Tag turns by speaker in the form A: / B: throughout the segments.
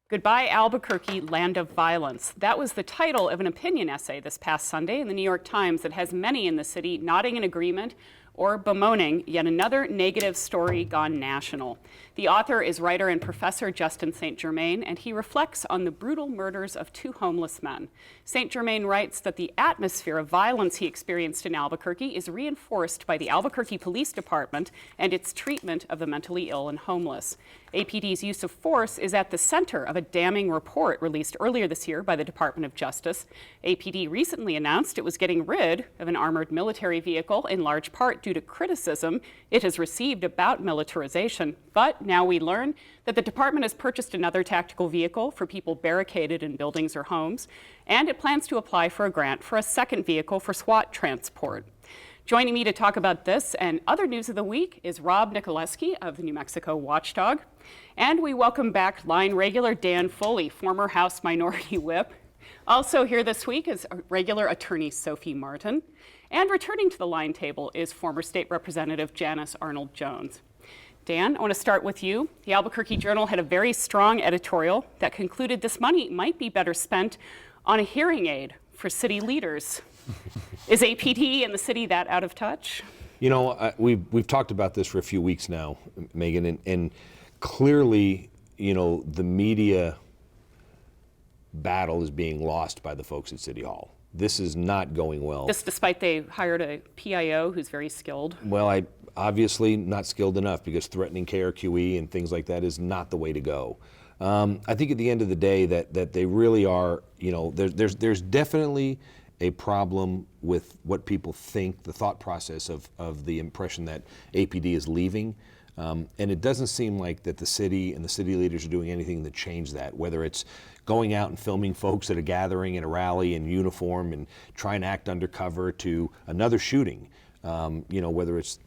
A: Goodbye, Albuquerque, Land of Violence. That was the title of an opinion essay this past Sunday in the New York Times that has many in the city nodding in agreement or bemoaning yet another negative story gone national. The author is writer and professor Justin St. Germain, and he reflects on the brutal murders of two homeless men. St. Germain writes that the atmosphere of violence he experienced in Albuquerque is reinforced by the Albuquerque Police Department and its treatment of the mentally ill and homeless. APD's use of force is at the center of a damning report released earlier this year by the Department of Justice. APD recently announced it was getting rid of an armored military vehicle, in large part due to criticism it has received about militarization. But now we learn that the department has purchased another tactical vehicle for people barricaded in buildings or homes, and it plans to apply for a grant for a second vehicle for SWAT transport. Joining me to talk about this and other news of the week is Rob Nicoleski of the New Mexico Watchdog. And we welcome back line regular Dan Foley, former House Minority Whip. Also here this week is regular attorney Sophie Martin. And returning to the line table is former State Representative Janice Arnold-Jones. Dan, I want to start with you. The Albuquerque Journal had a very strong editorial that concluded this money might be better spent on a hearing aid for city leaders. Is APD and the city that out of touch?
B: You know, we've talked about this for a few weeks now, Megan, and clearly, you know, the media battle is being lost by the folks at City Hall. This is not going well.
A: This despite they hired a PIO who's very skilled.
B: Well, obviously not skilled enough, because threatening KRQE and things like that is not the way to go. I think at the end of the day that they really are, you know, there's definitely a problem with what people think, the thought process of the impression that APD is leaving. And it doesn't seem like that the city and the city leaders are doing anything to change that, whether it's going out and filming folks at a gathering, at a rally in uniform and trying to act undercover, to another shooting. You know, whether it's,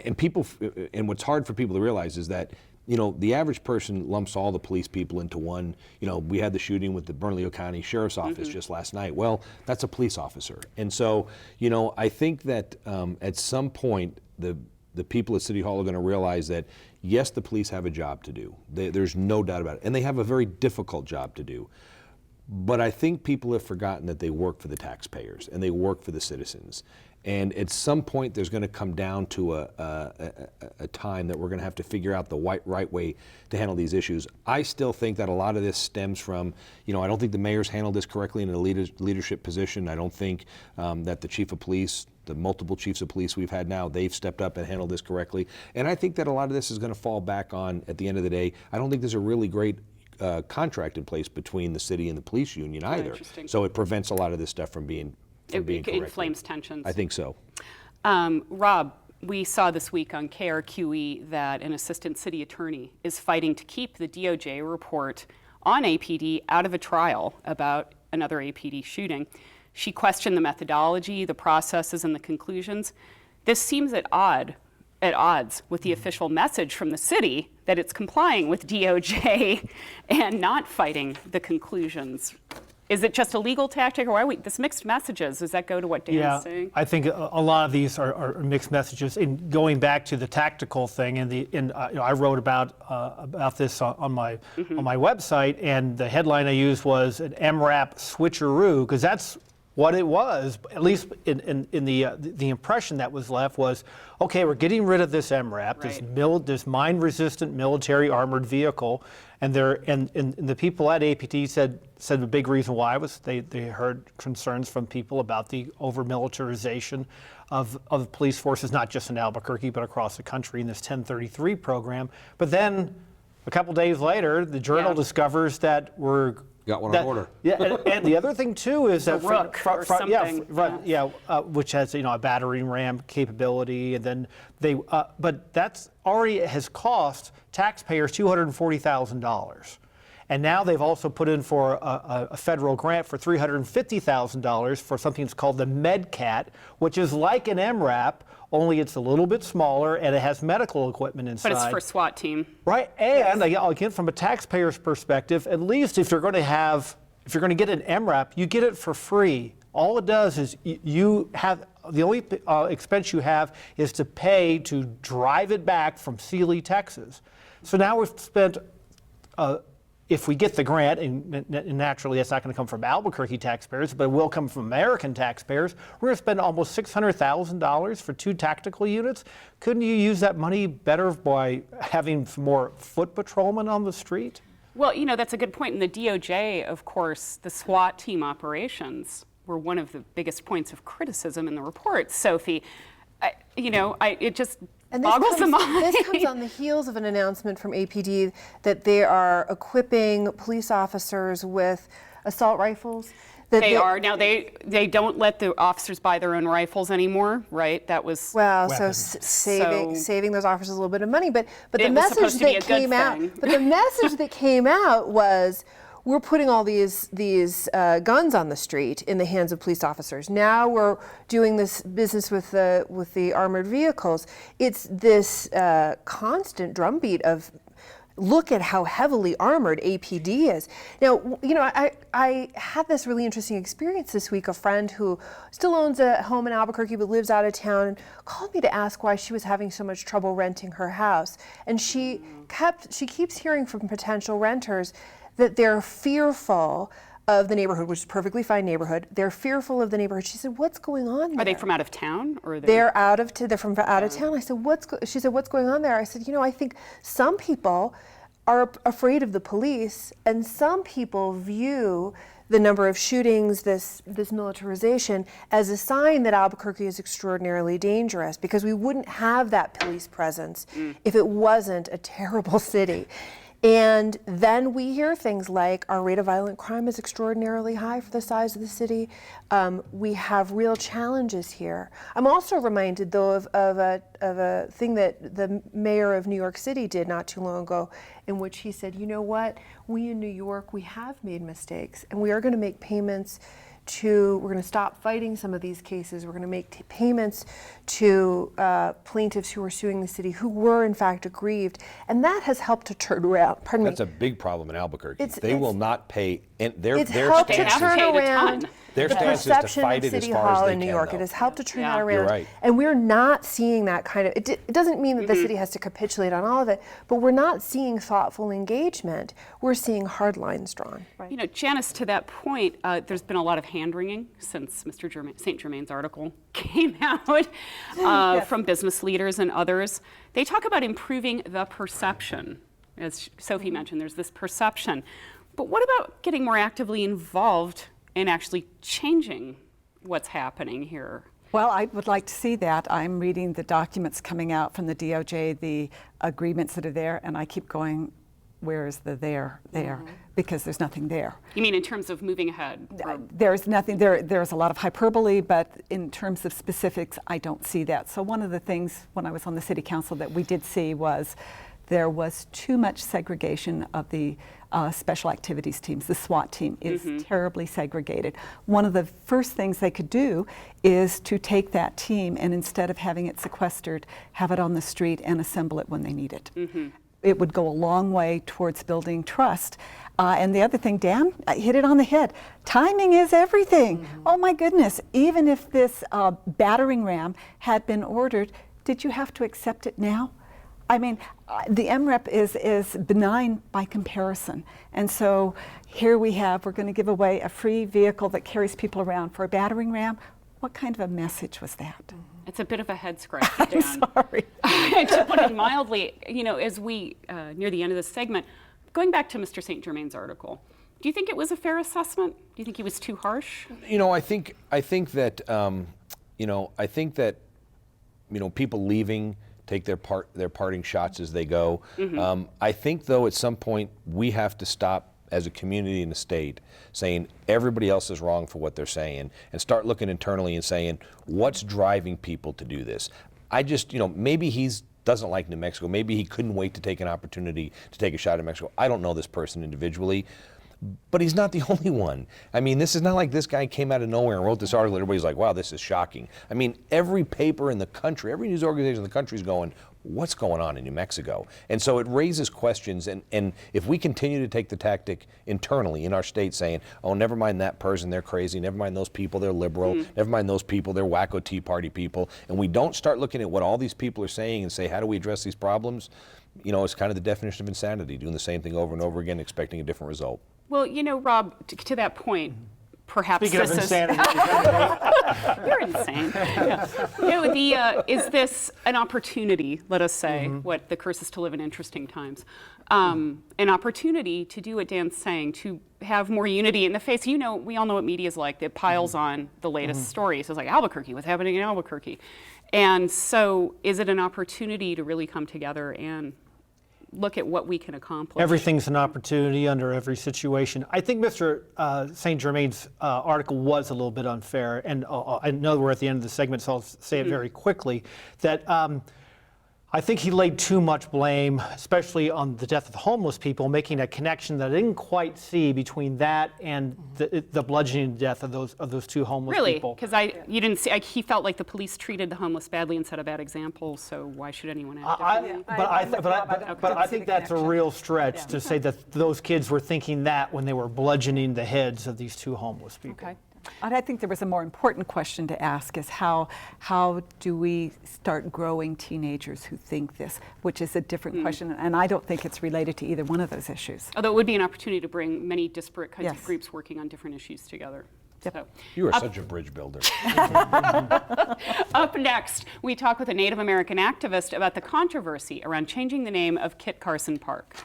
B: and what's hard for people to realize is that, you know, the average person lumps all the police people into one. You know, we had the shooting with the Bernalillo County Sheriff's Office just last night. Well, that's a police officer. And so, you know, I think that at some point, the people at City Hall are going to realize that, yes, the police have a job to do. There's no doubt about it. And they have a very difficult job to do. But I think people have forgotten that they work for the taxpayers and they work for the citizens. And at some point, there's going to come down to a time that we're going to have to figure out the right way to handle these issues. I still think that a lot of this stems from, you know, I don't think the mayor's handled this correctly in a leadership position. I don't think that the chief of police, the multiple chiefs of police we've had now, they've stepped up and handled this correctly. And I think that a lot of this is going to fall back on, at the end of the day, I don't think there's a really great contract in place between the city and the police union either. So it prevents a lot of this stuff from being
A: It inflames tensions.
B: I think so.
A: Rob, we saw this week on KRQE that an assistant city attorney is fighting to keep the DOJ report on APD out of a trial about another APD shooting. She questioned the methodology, the processes, and the conclusions. This seems at odds with the official message from the city that it's complying with DOJ and not fighting the conclusions. Is it just a legal tactic, or why this mixed messages? Does that go to what Dan's saying?
C: I think a lot of these are mixed messages. In going back to the tactical thing, and you know, I wrote about this on my website, and the headline I used was an MRAP switcheroo, because that's what it was. At least in the impression that was left was, okay, we're getting rid of this MRAP, right, this mine-resistant military armored vehicle, and the people at APD said the big reason why was they heard concerns from people about the over-militarization of police forces, not just in Albuquerque, but across the country in this 1033 program. But then a couple days later, the Journal discovers that we're
B: got one on order.
C: Yeah, and the other thing too is that which has, you know, a battering ram capability, and then but that's already has cost taxpayers $240,000, and now they've also put in for a federal grant for $350,000 for something that's called the MedCat, which is like an MRAP, only it's a little bit smaller and it has medical equipment inside.
A: But it's for SWAT team.
C: Right, and again, from a taxpayer's perspective, at least if you're going to get an MRAP, you get it for free. All it does is you have, the only expense you have is to pay to drive it back from Sealy, Texas. So now we've spent if we get the grant, and naturally that's not going to come from Albuquerque taxpayers, but it will come from American taxpayers, we're going to spend almost $600,000 for 2 tactical units. Couldn't you use that money better by having more foot patrolmen on the street?
A: Well, that's a good point. In the DOJ, of course, the SWAT team operations were one of the biggest points of criticism in the report, Sophie. It just boggles the mind.
D: This comes on the heels of an announcement from APD that they are equipping police officers with assault rifles.
A: They are. Now, they don't let the officers buy their own rifles anymore, right? That was...
D: Well,
C: weapons.
D: saving those officers a little bit of money, but the
A: It was
D: message
A: supposed to be
D: that
A: a good
D: came out,
A: thing.
D: but the message that came out was, we're putting all these guns on the street in the hands of police officers. Now we're doing this business with the armored vehicles. It's this constant drumbeat of, look at how heavily armored APD is. Now, I had this really interesting experience this week. A friend who still owns a home in Albuquerque but lives out of town called me to ask why she was having so much trouble renting her house. And she keeps hearing from potential renters that they're fearful of the neighborhood, which is a perfectly fine neighborhood. They're fearful of the neighborhood. She said, "What's going on there?"
A: Are they from out of town, or
D: They're from out of town. I said, She said, "What's going on there?" I said, I think some people are afraid of the police, and some people view the number of shootings, this militarization, as a sign that Albuquerque is extraordinarily dangerous, because we wouldn't have that police presence if it wasn't a terrible city. And then we hear things like our rate of violent crime is extraordinarily high for the size of the city. We have real challenges here. I'm also reminded, though, of a thing that the mayor of New York City did not too long ago, in which he said, you know what, we in New York, we have made mistakes, and we are going to make payments we're going to stop fighting some of these cases. We're going to make payments to plaintiffs who are suing the city who were in fact aggrieved, and that has helped to turn around. Pardon me.
B: That's a big problem in Albuquerque.
D: They
B: will not pay, and their
D: It's helped to
B: stance is-
A: have
D: turn
A: paid a
D: around
A: ton.
B: Their
D: the
B: stance is to
D: perception
B: fight
D: of
B: it as
D: City
B: far as
D: Hall
B: they
D: in New
B: can,
D: York.
B: though.
D: It has helped to turn
A: Yeah.
D: that around.
B: You're right.
D: And we're not seeing that kind of, it doesn't mean that the city has to capitulate on all of it, but we're not seeing thoughtful engagement. We're seeing hard lines drawn.
A: Janice, to that point, there's been a lot of hand-wringing since Mr. St. Germain's article came out from business leaders and others. They talk about improving the perception. As Sophie mentioned, there's this perception. But what about getting more actively involved in actually changing what's happening here?
E: Well, I would like to see that. I'm reading the documents coming out from the DOJ, the agreements that are there, and I keep going, where is the there? Because there's nothing there.
A: You mean in terms of moving ahead?
E: There's nothing there. There's a lot of hyperbole, but in terms of specifics, I don't see that. So one of the things when I was on the city council that we did see was there was too much segregation of the special activities teams. The SWAT team is terribly segregated. One of the first things they could do is to take that team and instead of having it sequestered, have it on the street and assemble it when they need it. It would go a long way towards building trust. And the other thing, Dan hit it on the head. Timing is everything. Oh my goodness, even if this battering ram had been ordered, did you have to accept it now? I mean, the MREP is benign by comparison. And so here we're going to give away a free vehicle that carries people around for a battering ram. What kind of a message was that?
A: It's a bit of a head scratcher, Dan.
E: Sorry.
A: To put it mildly, as we near the end of this segment, going back to Mr. St. Germain's article, do you think it was a fair assessment? Do you think he was too harsh?
B: I think that people leaving take their parting shots as they go. I think, though, at some point we have to stop as a community and a state saying everybody else is wrong for what they're saying and start looking internally and saying what's driving people to do this. I just, maybe he's doesn't like New Mexico. Maybe he couldn't wait to take an opportunity to take a shot at Mexico. I don't know this person individually, but he's not the only one. I mean, this is not like this guy came out of nowhere and wrote this article and everybody's like, wow, this is shocking. I mean, every paper in the country, every news organization in the country is going, what's going on in New Mexico? And so it raises questions, and if we continue to take the tactic internally in our state saying, oh, never mind that person, they're crazy, never mind those people, they're liberal, never mind those people, they're wacko Tea Party people, and we don't start looking at what all these people are saying and say, how do we address these problems? you know, it's kind of the definition of insanity, doing the same thing over and over again, expecting a different result.
A: Well, you know, Rob, to that point, perhaps
C: Speaking of
A: this is
C: insanity,
A: you're insane. Yeah. You know, is this an opportunity? Let us say what the curse is to live in interesting times. An opportunity to do what Dan's saying, to have more unity in the face. You know, we all know what media is like. It piles on the latest stories. It's like Albuquerque, what's happening in Albuquerque, and so is it an opportunity to really come together and look at what we can accomplish?
C: everything's an opportunity under every situation. I think Mr. St. Germain's article was a little bit unfair, and I know we're at the end of the segment, so I'll say it very quickly, that I think he laid too much blame, especially on the death of the homeless people, making a connection that I didn't quite see between that and the bludgeoning death of those two homeless
A: Really?
C: people.
A: Because you didn't see, he felt like the police treated the homeless badly and set a bad example, so why should anyone act differently?
C: But I think that's a real stretch to say that those kids were thinking that when they were bludgeoning the heads of these two homeless people.
A: Okay.
E: And I think there was a more important question to ask is how do we start growing teenagers who think this, which is a different question, and I don't think it's related to either one of those issues.
A: Although it would be an opportunity to bring many disparate kinds of
E: Yes.
A: groups working on different issues together.
E: Yep.
A: So,
B: You are such a bridge builder.
A: up next, we talk with a Native American activist about the controversy around changing the name of Kit Carson Park.